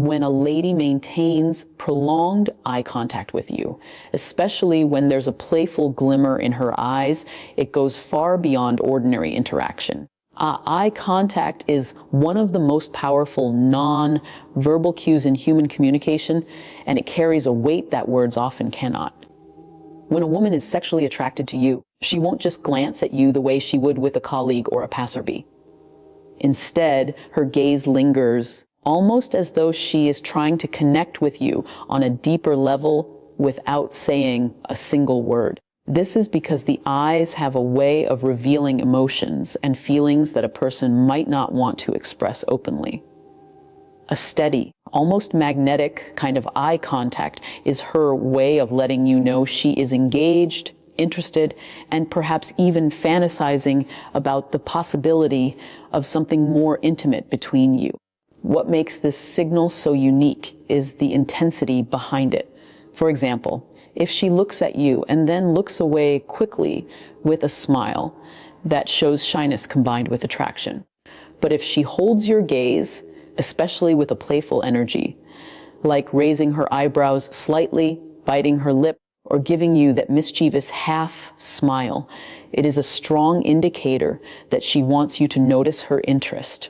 when a lady maintains prolonged eye contact with you, especially when there's a playful glimmer in her eyes. It goes far beyond ordinary interaction. Eye contact is one of the most powerful non-verbal cues in human communication, and it carries a weight that words often cannot. When a woman is sexually attracted to you, she won't just glance at you the way she would with a colleague or a passerby. Instead, her gaze lingers, almost as though she is trying to connect with you on a deeper level without saying a single word. This is because the eyes have a way of revealing emotions and feelings that a person might not want to express openly. A steady, almost magnetic kind of eye contact is her way of letting you know she is engaged, interested, and perhaps even fantasizing about the possibility of something more intimate between you. What makes this signal so unique is the intensity behind it. For example, if she looks at you and then looks away quickly with a smile, that shows shyness combined with attraction. But if she holds your gaze, especially with a playful energy, like raising her eyebrows slightly, biting her lip, or giving you that mischievous half smile, it is a strong indicator that she wants you to notice her interest.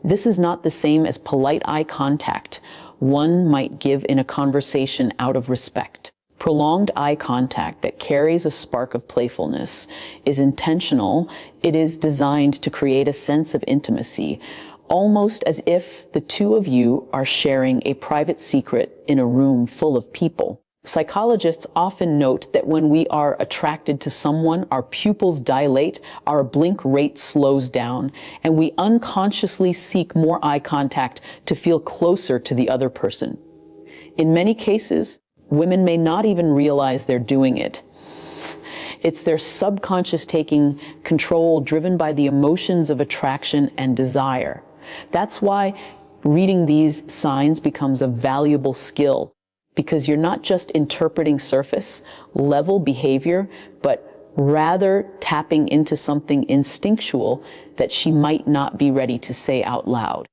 This is not the same as polite eye contact one might give in a conversation out of respect. Prolonged eye contact that carries a spark of playfulness is intentional. It is designed to create a sense of intimacy, almost as if the two of you are sharing a private secret in a room full of people. Psychologists often note that when we are attracted to someone, our pupils dilate, our blink rate slows down, and we unconsciously seek more eye contact to feel closer to the other person. In many cases, women may not even realize they're doing it. It's their subconscious taking control, driven by the emotions of attraction and desire. That's why reading these signs becomes a valuable skill, because you're not just interpreting surface level behavior, but rather tapping into something instinctual that she might not be ready to say out loud.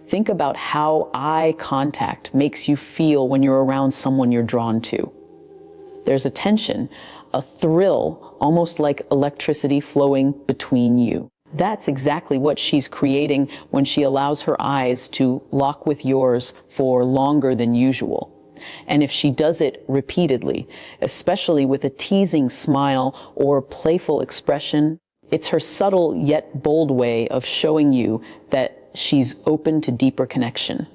Think about how eye contact makes you feel when you're around someone you're drawn to. There's a tension, a thrill, almost like electricity flowing between you. That's exactly what she's creating when she allows her eyes to lock with yours for longer than usual. And if she does it repeatedly, especially with a teasing smile or playful expression, it's her subtle yet bold way of showing you that she's open to deeper connection.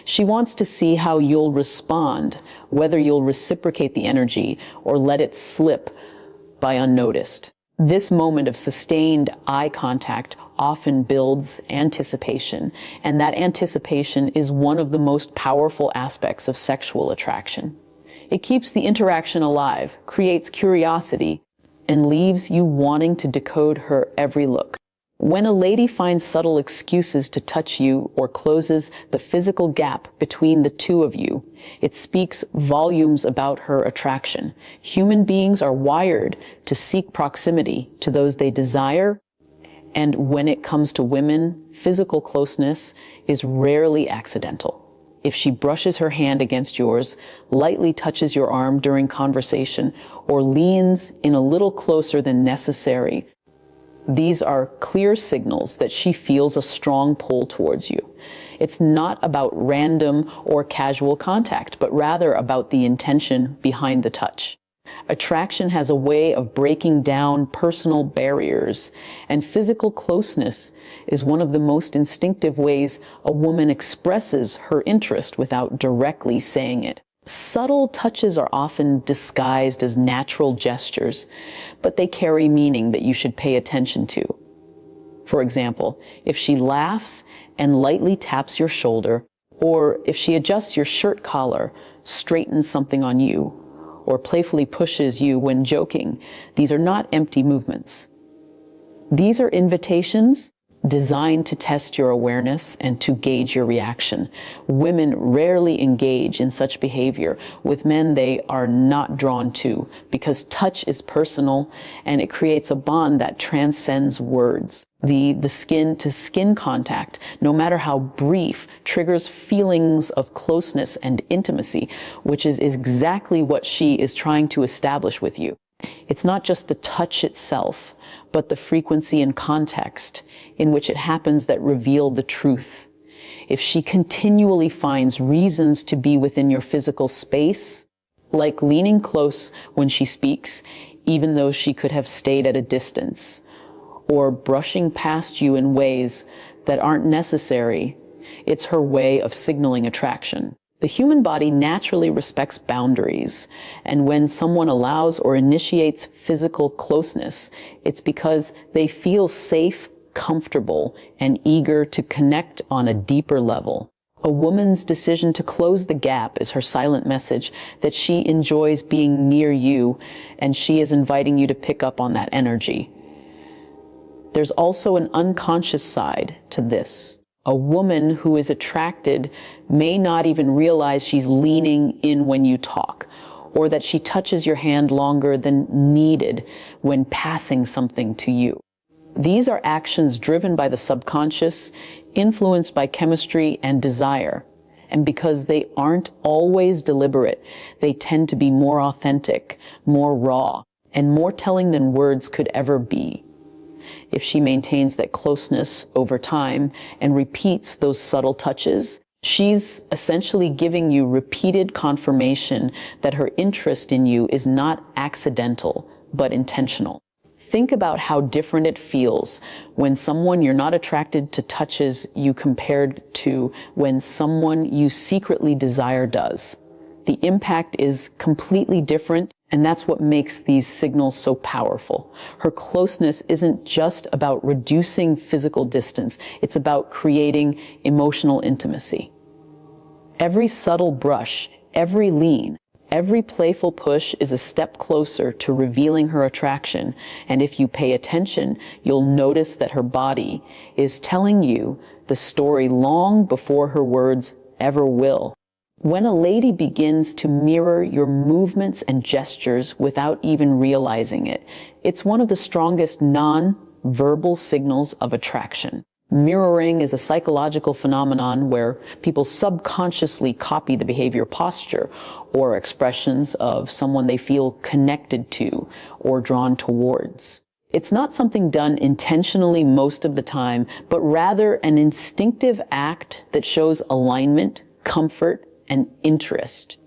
She wants to see how you'll respond, whether you'll reciprocate the energy or let it slip by unnoticed. This moment of sustained eye contact often builds anticipation, and that anticipation is one of the most powerful aspects of sexual attraction. It keeps the interaction alive, creates curiosity, and leaves you wanting to decode her every look. When a lady finds subtle excuses to touch you or closes the physical gap between the two of you, it speaks volumes about her attraction. Human beings are wired to seek proximity to those they desire, and when it comes to women, physical closeness is rarely accidental. If she brushes her hand against yours, lightly touches your arm during conversation, or leans in a little closer than necessary, these are clear signals that she feels a strong pull towards you. It's not about random or casual contact, but rather about the intention behind the touch. Attraction has a way of breaking down personal barriers, and physical closeness is one of the most instinctive ways a woman expresses her interest without directly saying it. Subtle touches are often disguised as natural gestures, but they carry meaning that you should pay attention to. For example, if she laughs and lightly taps your shoulder, or if she adjusts your shirt collar, straightens something on you, or playfully pushes you when joking, these are not empty movements. These are invitations designed to test your awareness and to gauge your reaction. Women rarely engage in such behavior with men they are not drawn to, because touch is personal and it creates a bond that transcends words. The skin-to-skin contact, no matter how brief, triggers feelings of closeness and intimacy, which is exactly what she is trying to establish with you. It's not just the touch itself, but the frequency and context in which it happens that reveal the truth. If she continually finds reasons to be within your physical space, like leaning close when she speaks, even though she could have stayed at a distance, or brushing past you in ways that aren't necessary, it's her way of signaling attraction. The human body naturally respects boundaries, and when someone allows or initiates physical closeness, it's because they feel safe, comfortable, and eager to connect on a deeper level. A woman's decision to close the gap is her silent message that she enjoys being near you, and she is inviting you to pick up on that energy. There's also an unconscious side to this. A woman who is attracted may not even realize she's leaning in when you talk, or that she touches your hand longer than needed when passing something to you. These are actions driven by the subconscious, influenced by chemistry and desire. And because they aren't always deliberate, they tend to be more authentic, more raw, and more telling than words could ever be. If she maintains that closeness over time and repeats those subtle touches, she's essentially giving you repeated confirmation that her interest in you is not accidental, but intentional. Think about how different it feels when someone you're not attracted to touches you compared to when someone you secretly desire does. The impact is completely different, and that's what makes these signals so powerful. Her closeness isn't just about reducing physical distance, it's about creating emotional intimacy. Every subtle brush, every lean, every playful push is a step closer to revealing her attraction, and if you pay attention, you'll notice that her body is telling you the story long before her words ever will. When a lady begins to mirror your movements and gestures without even realizing it, it's one of the strongest non-verbal signals of attraction. Mirroring is a psychological phenomenon where people subconsciously copy the behavior, posture, or expressions of someone they feel connected to or drawn towards. It's not something done intentionally most of the time, but rather an instinctive act that shows alignment, comfort, and interest.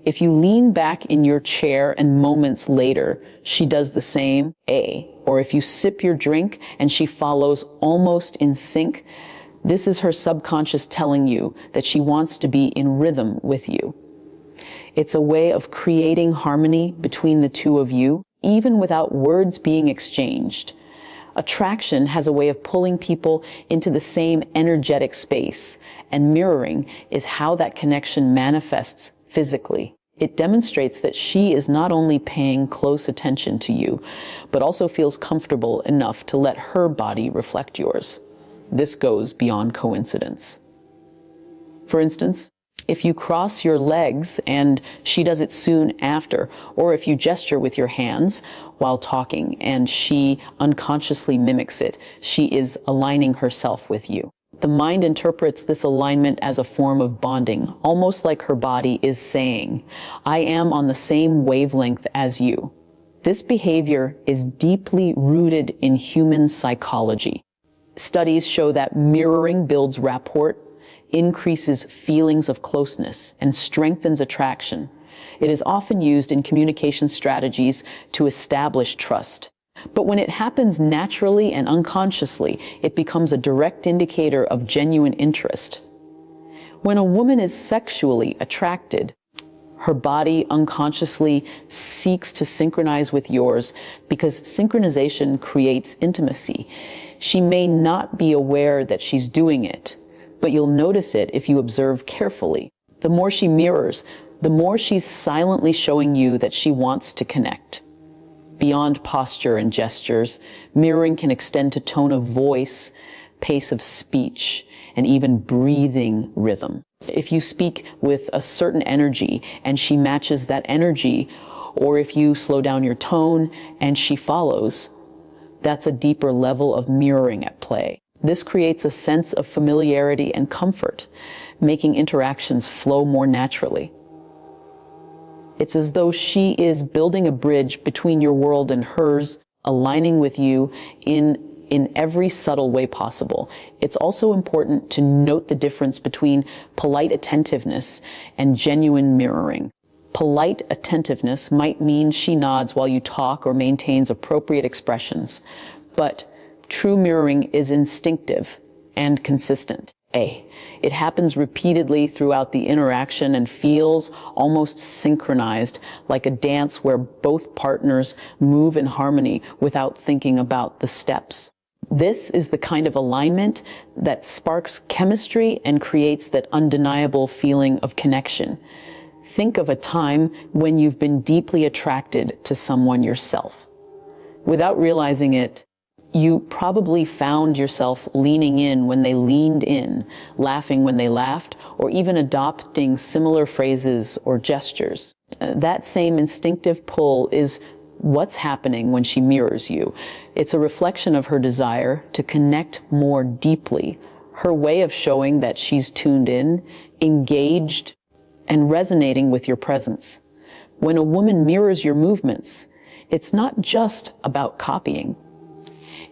If you lean back in your chair and moments later, she does the same, or if you sip your drink and she follows almost in sync, this is her subconscious telling you that she wants to be in rhythm with you. It's a way of creating harmony between the two of you, even without words being exchanged. Attraction has a way of pulling people into the same energetic space, and mirroring is how that connection manifests physically. It demonstrates that she is not only paying close attention to you, but also feels comfortable enough to let her body reflect yours. This goes beyond coincidence. For instance, if you cross your legs and she does it soon after, or if you gesture with your hands while talking and she unconsciously mimics it, she is aligning herself with you. The mind interprets this alignment as a form of bonding, almost like her body is saying, "I am on the same wavelength as you." This behavior is deeply rooted in human psychology. Studies show that mirroring builds rapport, increases feelings of closeness, and strengthens attraction. It is often used in communication strategies to establish trust. But when it happens naturally and unconsciously, it becomes a direct indicator of genuine interest. When a woman is sexually attracted, her body unconsciously seeks to synchronize with yours because synchronization creates intimacy. She may not be aware that she's doing it, but you'll notice it if you observe carefully. The more she mirrors, the more she's silently showing you that she wants to connect. Beyond posture and gestures, mirroring can extend to tone of voice, pace of speech, and even breathing rhythm. If you speak with a certain energy and she matches that energy, or if you slow down your tone and she follows, that's a deeper level of mirroring at play. This creates a sense of familiarity and comfort, making interactions flow more naturally. It's as though she is building a bridge between your world and hers, aligning with you in every subtle way possible. It's also important to note the difference between polite attentiveness and genuine mirroring. Polite attentiveness might mean she nods while you talk or maintains appropriate expressions, but true mirroring is instinctive and consistent. It happens repeatedly throughout the interaction and feels almost synchronized, like a dance where both partners move in harmony without thinking about the steps. This is the kind of alignment that sparks chemistry and creates that undeniable feeling of connection. Think of a time when you've been deeply attracted to someone yourself. Without realizing it, you probably found yourself leaning in when they leaned in, laughing when they laughed, or even adopting similar phrases or gestures. That same instinctive pull is what's happening when she mirrors you. It's a reflection of her desire to connect more deeply, her way of showing that she's tuned in, engaged, and resonating with your presence. When a woman mirrors your movements, it's not just about copying.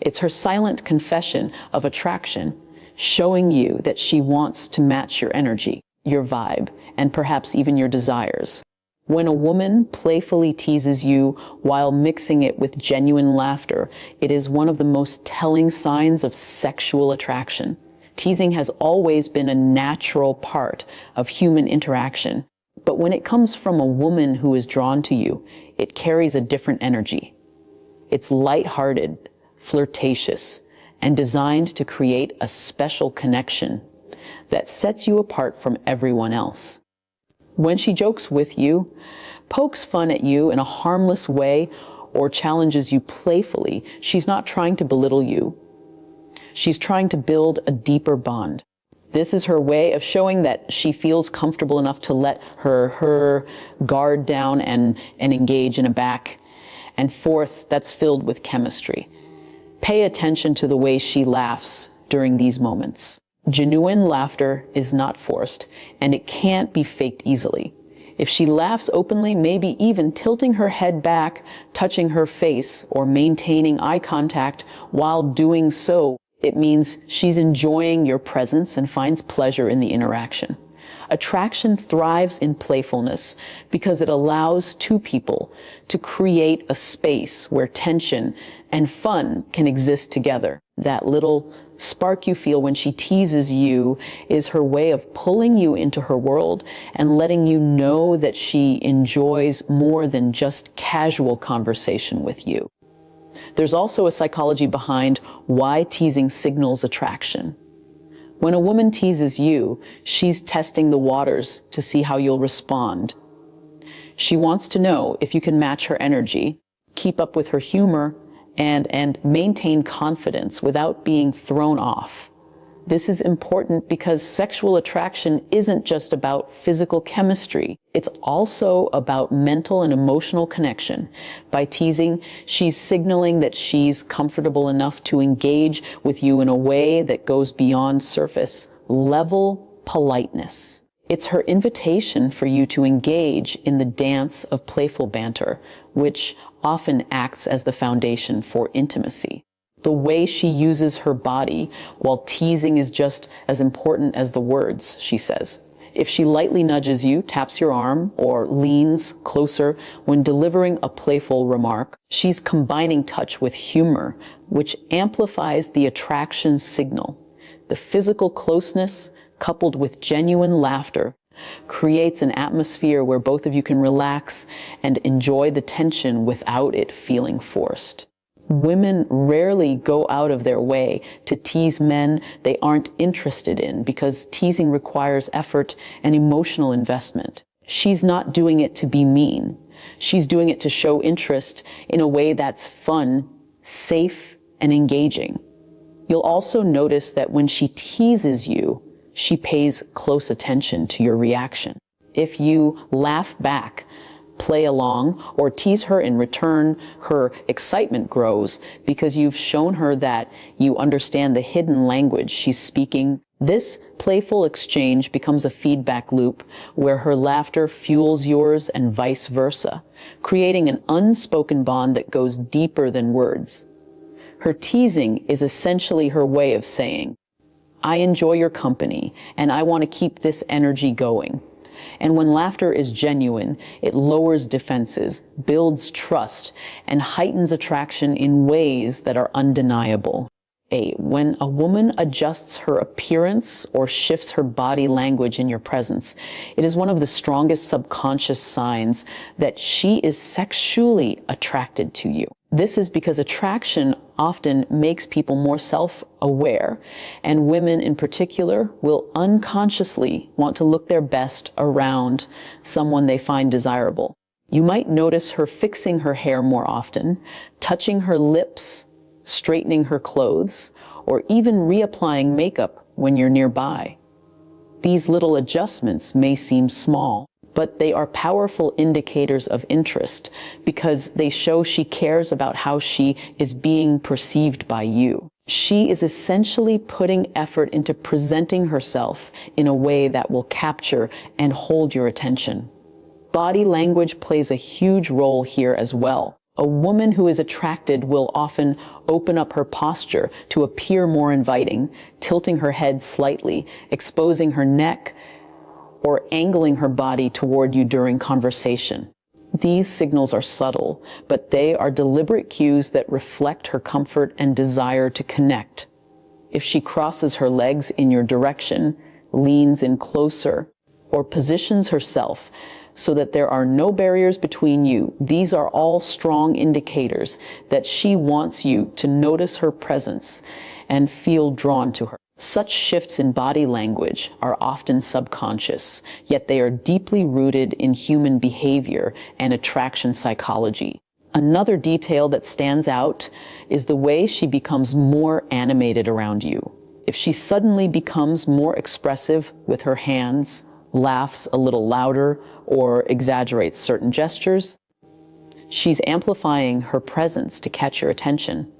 It's her silent confession of attraction, showing you that she wants to match your energy, your vibe, and perhaps even your desires. When a woman playfully teases you while mixing it with genuine laughter, it is one of the most telling signs of sexual attraction. Teasing has always been a natural part of human interaction, but when it comes from a woman who is drawn to you, it carries a different energy. It's lighthearted, flirtatious, and designed to create a special connection that sets you apart from everyone else. When she jokes with you, pokes fun at you in a harmless way, or challenges you playfully, she's not trying to belittle you. She's trying to build a deeper bond. This is her way of showing that she feels comfortable enough to let her guard down and engage in a back and forth that's filled with chemistry. Pay attention to the way she laughs during these moments. Genuine laughter is not forced, and it can't be faked easily. If she laughs openly, maybe even tilting her head back, touching her face, or maintaining eye contact while doing so, it means she's enjoying your presence and finds pleasure in the interaction. Attraction thrives in playfulness because it allows two people to create a space where tension and fun can exist together. That little spark you feel when she teases you is her way of pulling you into her world and letting you know that she enjoys more than just casual conversation with you. There's also a psychology behind why teasing signals attraction. When a woman teases you, she's testing the waters to see how you'll respond. She wants to know if you can match her energy, keep up with her humor, and maintain confidence without being thrown off. This is important because sexual attraction isn't just about physical chemistry. It's also about mental and emotional connection. By teasing, she's signaling that she's comfortable enough to engage with you in a way that goes beyond surface level politeness. It's her invitation for you to engage in the dance of playful banter, which often acts as the foundation for intimacy. The way she uses her body while teasing is just as important as the words, she says. If she lightly nudges you, taps your arm, or leans closer when delivering a playful remark, she's combining touch with humor, which amplifies the attraction signal. The physical closeness, coupled with genuine laughter, creates an atmosphere where both of you can relax and enjoy the tension without it feeling forced. Women rarely go out of their way to tease men they aren't interested in because teasing requires effort and emotional investment. She's not doing it to be mean. She's doing it to show interest in a way that's fun, safe, and engaging. You'll also notice that when she teases you, she pays close attention to your reaction. If you laugh back, play along, or tease her in return, her excitement grows because you've shown her that you understand the hidden language she's speaking. This playful exchange becomes a feedback loop where her laughter fuels yours and vice versa, creating an unspoken bond that goes deeper than words. Her teasing is essentially her way of saying, I enjoy your company and I want to keep this energy going. And when laughter is genuine, it lowers defenses, builds trust, and heightens attraction in ways that are undeniable. When a woman adjusts her appearance or shifts her body language in your presence, it is one of the strongest subconscious signs that she is sexually attracted to you. This is because attraction often makes people more self-aware, and women in particular will unconsciously want to look their best around someone they find desirable. You might notice her fixing her hair more often, touching her lips, straightening her clothes, or even reapplying makeup when you're nearby. These little adjustments may seem small, but they are powerful indicators of interest because they show she cares about how she is being perceived by you. She is essentially putting effort into presenting herself in a way that will capture and hold your attention. Body language plays a huge role here as well. A woman who is attracted will often open up her posture to appear more inviting, tilting her head slightly, exposing her neck, or angling her body toward you during conversation. These signals are subtle, but they are deliberate cues that reflect her comfort and desire to connect. If she crosses her legs in your direction, leans in closer, or positions herself so that there are no barriers between you, these are all strong indicators that she wants you to notice her presence and feel drawn to her. Such shifts in body language are often subconscious, yet they are deeply rooted in human behavior and attraction psychology. Another detail that stands out is the way she becomes more animated around you. If she suddenly becomes more expressive with her hands, laughs a little louder, or exaggerates certain gestures, she's amplifying her presence to catch your attention.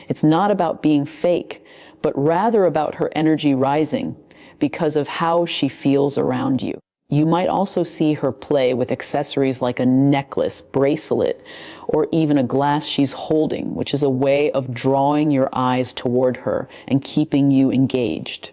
It's not about being fake, but rather about her energy rising because of how she feels around you. You might also see her play with accessories like a necklace, bracelet, or even a glass she's holding, which is a way of drawing your eyes toward her and keeping you engaged.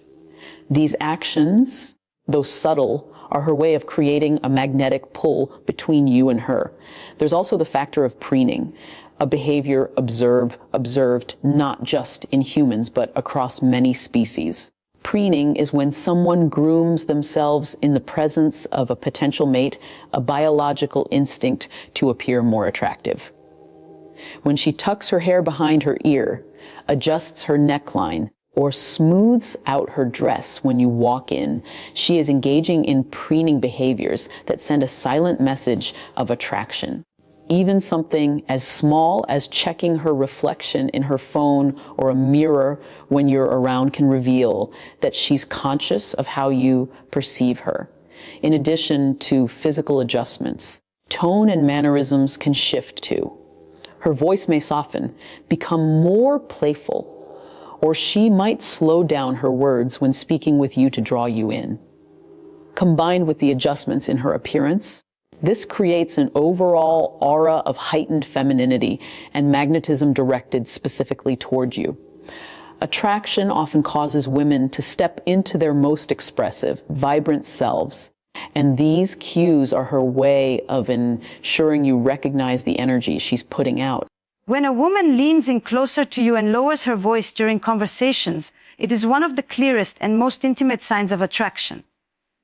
These actions, though subtle, are her way of creating a magnetic pull between you and her. There's also the factor of preening, a behavior observed not just in humans, but across many species. Preening is when someone grooms themselves in the presence of a potential mate, a biological instinct to appear more attractive. When she tucks her hair behind her ear, adjusts her neckline, or smooths out her dress when you walk in, she is engaging in preening behaviors that send a silent message of attraction. Even something as small as checking her reflection in her phone or a mirror when you're around can reveal that she's conscious of how you perceive her. In addition to physical adjustments, tone and mannerisms can shift too. Her voice may soften, become more playful, or she might slow down her words when speaking with you to draw you in. Combined with the adjustments in her appearance, this creates an overall aura of heightened femininity and magnetism directed specifically toward you. Attraction often causes women to step into their most expressive, vibrant selves, and these cues are her way of ensuring you recognize the energy she's putting out. When a woman leans in closer to you and lowers her voice during conversations, it is one of the clearest and most intimate signs of attraction.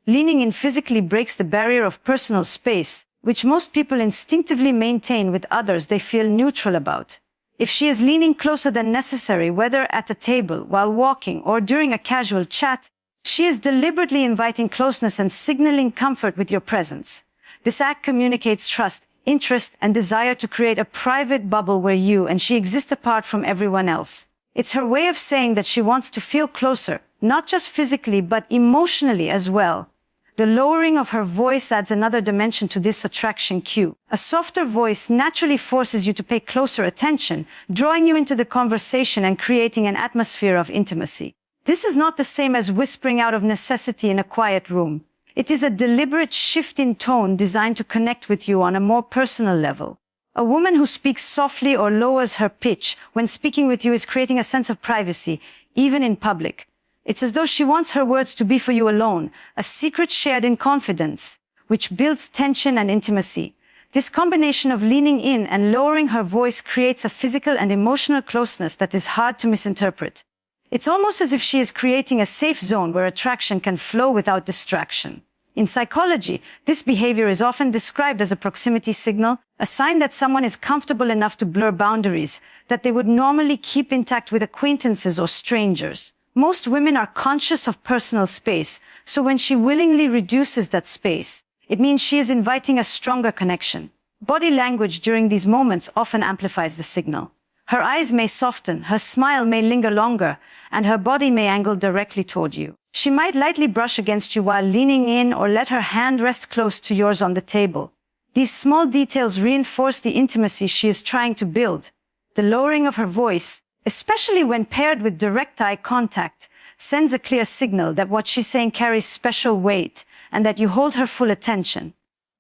Leaning in physically breaks the barrier of personal space, which most people instinctively maintain with others they feel neutral about. If she is leaning closer than necessary, whether at a table, while walking, or during a casual chat, she is deliberately inviting closeness and signaling comfort with your presence. This act communicates trust, interest, and desire to create a private bubble where you and she exist apart from everyone else. It's her way of saying that she wants to feel closer, not just physically, but emotionally as well. The lowering of her voice adds another dimension to this attraction cue. A softer voice naturally forces you to pay closer attention, drawing you into the conversation and creating an atmosphere of intimacy. This is not the same as whispering out of necessity in a quiet room. It is a deliberate shift in tone designed to connect with you on a more personal level. A woman who speaks softly or lowers her pitch when speaking with you is creating a sense of privacy, even in public. It's as though she wants her words to be for you alone, a secret shared in confidence, which builds tension and intimacy. This combination of leaning in and lowering her voice creates a physical and emotional closeness that is hard to misinterpret. It's almost as if she is creating a safe zone where attraction can flow without distraction. In psychology, this behavior is often described as a proximity signal, a sign that someone is comfortable enough to blur boundaries that they would normally keep intact with acquaintances or strangers. Most women are conscious of personal space, so when she willingly reduces that space, it means she is inviting a stronger connection. Body language during these moments often amplifies the signal. Her eyes may soften, her smile may linger longer, and her body may angle directly toward you. She might lightly brush against you while leaning in or let her hand rest close to yours on the table. These small details reinforce the intimacy she is trying to build. The lowering of her voice, especially when paired with direct eye contact, sends a clear signal that what she's saying carries special weight and that you hold her full attention.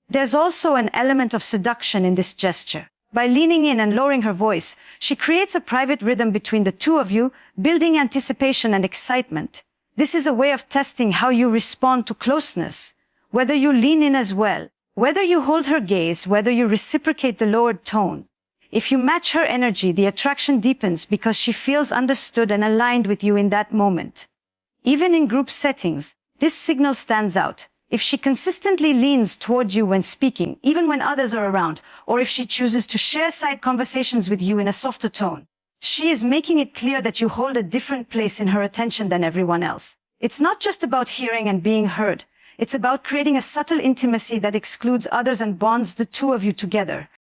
There's also an element of seduction in this gesture. By leaning in and lowering her voice, she creates a private rhythm between the two of you, building anticipation and excitement. This is a way of testing how you respond to closeness, whether you lean in as well, whether you hold her gaze, whether you reciprocate the lowered tone. If you match her energy, the attraction deepens because she feels understood and aligned with you in that moment. Even in group settings, this signal stands out. If she consistently leans toward you when speaking, even when others are around, or if she chooses to share side conversations with you in a softer tone, she is making it clear that you hold a different place in her attention than everyone else. It's not just about hearing and being heard. It's about creating a subtle intimacy that excludes others and bonds the two of you together.